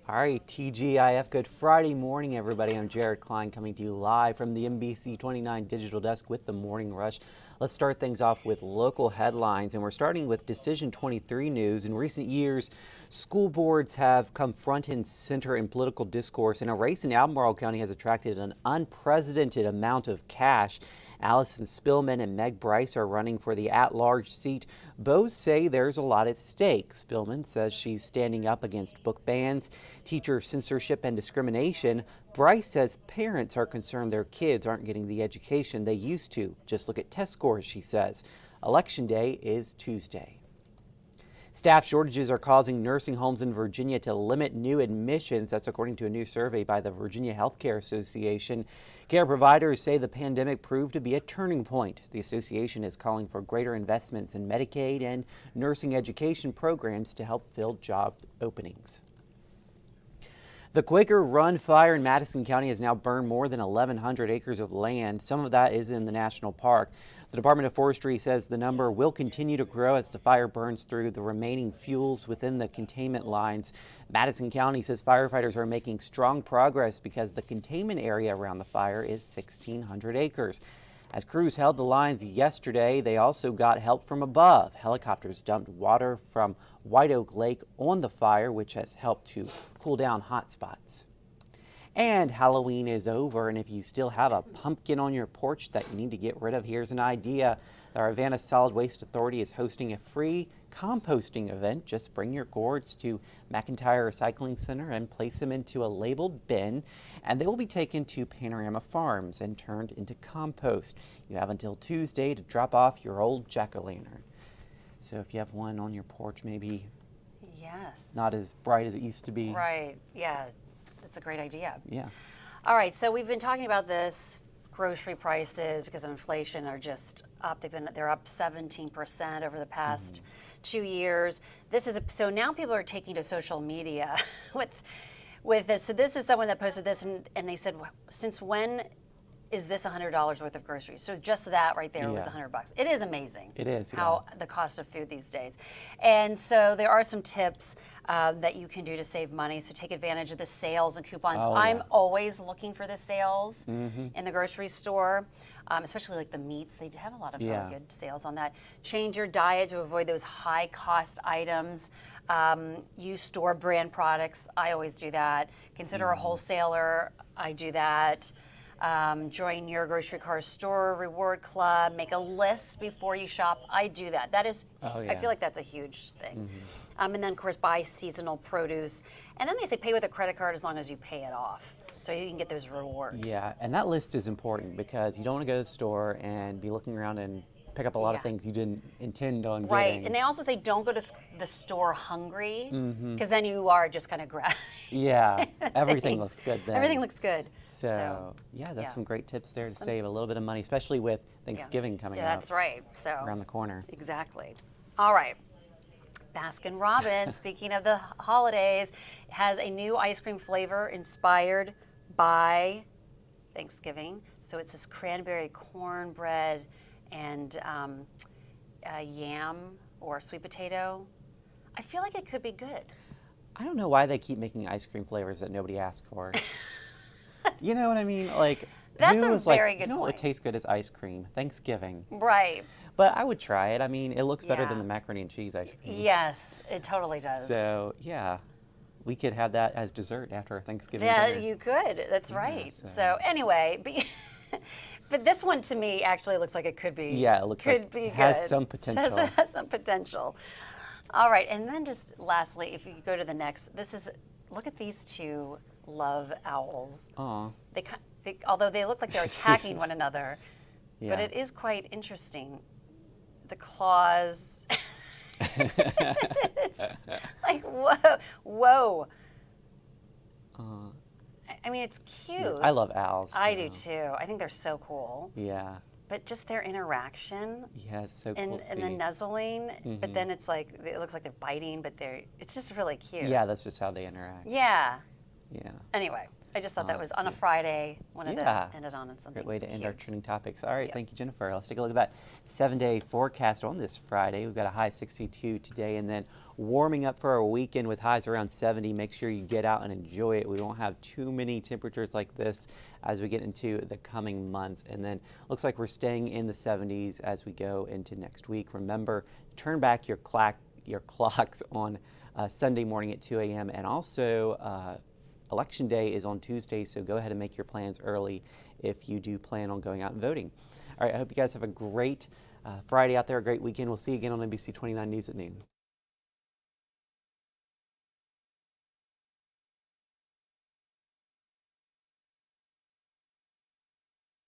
All right, TGIF, good Friday morning, everybody. I'm Jared Klein coming to you live from the NBC29 Digital Desk with the Morning Rush. Let's start things off with local headlines, and we're starting with Decision 23 news. In recent years, school boards have come front and center in political discourse, and a race in Albemarle County has attracted an unprecedented amount of cash. Allison Spillman and Meg Bryce are running for the at-large seat. Both say there's a lot at stake. Spillman says she's standing up against book bans, teacher censorship, and discrimination. Bryce says parents are concerned their kids aren't getting the education they used to. Just look at test scores, she says. Election day is Tuesday. Staff shortages are causing nursing homes in Virginia to limit new admissions. That's according to a new survey by the Virginia Healthcare Association. Care providers say the pandemic proved to be a turning point. The association is calling for greater investments in Medicaid and nursing education programs to help fill job openings. The Quaker Run fire in Madison County has now burned more than 1,100 acres of land. Some of that is in the national park. The Department of Forestry says the number will continue to grow as the fire burns through the remaining fuels within the containment lines. Madison County says firefighters are making strong progress because the containment area around the fire is 1,600 acres. As crews held the lines yesterday, they also got help from above. Helicopters dumped water from White Oak Lake on the fire, which has helped to cool down hot spots. And Halloween is over, and if you still have a pumpkin on your porch that you need to get rid of, here's an idea. The Ravenna Solid Waste Authority is hosting a free composting event. Just bring your gourds to McIntyre Recycling Center and place them into a labeled bin, and they will be taken to Panorama Farms and turned into compost. You have until Tuesday to drop off your old jack-o'-lantern. So if you have one on your porch, maybe not as bright as it used to be. Right, yeah. That's a great idea. Yeah. All right, so we've been talking about this. Grocery prices, because of inflation, are just up. They're up 17% over the past 2 years. So now people are taking to social media with this. So this is someone that posted this, and they said, since when is this $100 worth of groceries? So just that right there was $100. It is amazing. It is. How the cost of food these days. And so there are some tips that you can do to save money. So take advantage of the sales and coupons. I'm always looking for the sales in the grocery store, especially like the meats. They have a lot of really good sales on that. Change your diet to avoid those high cost items. Use store brand products. I always do that. Consider a wholesaler. I do that. Join your grocery car store reward club. Make a list before you shop. I do that. That is, I feel like that's a huge thing. And then, of course, buy seasonal produce. And then they say pay with a credit card as long as you pay it off, so you can get those rewards. Yeah, and that list is important because you don't want to go to the store and be looking around and pick up a lot of things you didn't intend on getting. Right, and they also say don't go to the store hungry, because then you are just kind of grabbing. Yeah, everything looks good then. Everything looks good. So yeah, that's some great tips there to save a little bit of money, especially with Thanksgiving coming up. Yeah, that's right. So around the corner. Exactly. All right. Baskin Robbins, speaking of the holidays, has a new ice cream flavor inspired by Thanksgiving. So it's this cranberry cornbread and yam or sweet potato. I feel like it could be good. I don't know why they keep making ice cream flavors that nobody asked for. You know what I mean? Like, that's who a was very like, good you know point. what tastes good as ice cream? Thanksgiving. Right. But I would try it. I mean, it looks better than the macaroni and cheese ice cream. Yes, it totally does. So, yeah, we could have that as dessert after our Thanksgiving dinner. You could. That's right. So anyway, but this one to me actually looks like it could be. Yeah, it looks like it has some potential. It has some potential. All right, and then just lastly, if you go to the next, look at these two love owls. Aw. Although they look like they're attacking one another, Yeah. but it is quite interesting. The claws. It's like, whoa. I mean, it's cute. I love owls. I do too. I think they're so cool. Yeah. But just their interaction. Yeah, it's so cool to see. And the nuzzling, but then it's like, it looks like they're biting, but it's just really cute. Yeah, that's just how they interact. Yeah. Yeah. Anyway, I just thought that was on a cute. Friday. Wanted Yeah. to end it on something Great way to end our cute. trending topics. All right, Yep. thank you, Jennifer. Let's take a look at that 7-day forecast on this Friday. We've got a high of 62 today, and then warming up for our weekend with highs around 70. Make sure you get out and enjoy it. We won't have too many temperatures like this as we get into the coming months. And then looks like we're staying in the 70s as we go into next week. Remember, turn back your clocks on Sunday morning at 2 a.m. and also Election Day is on Tuesday, so go ahead and make your plans early if you do plan on going out and voting. All right, I hope you guys have a great Friday out there, a great weekend. We'll see you again on NBC 29 News at noon.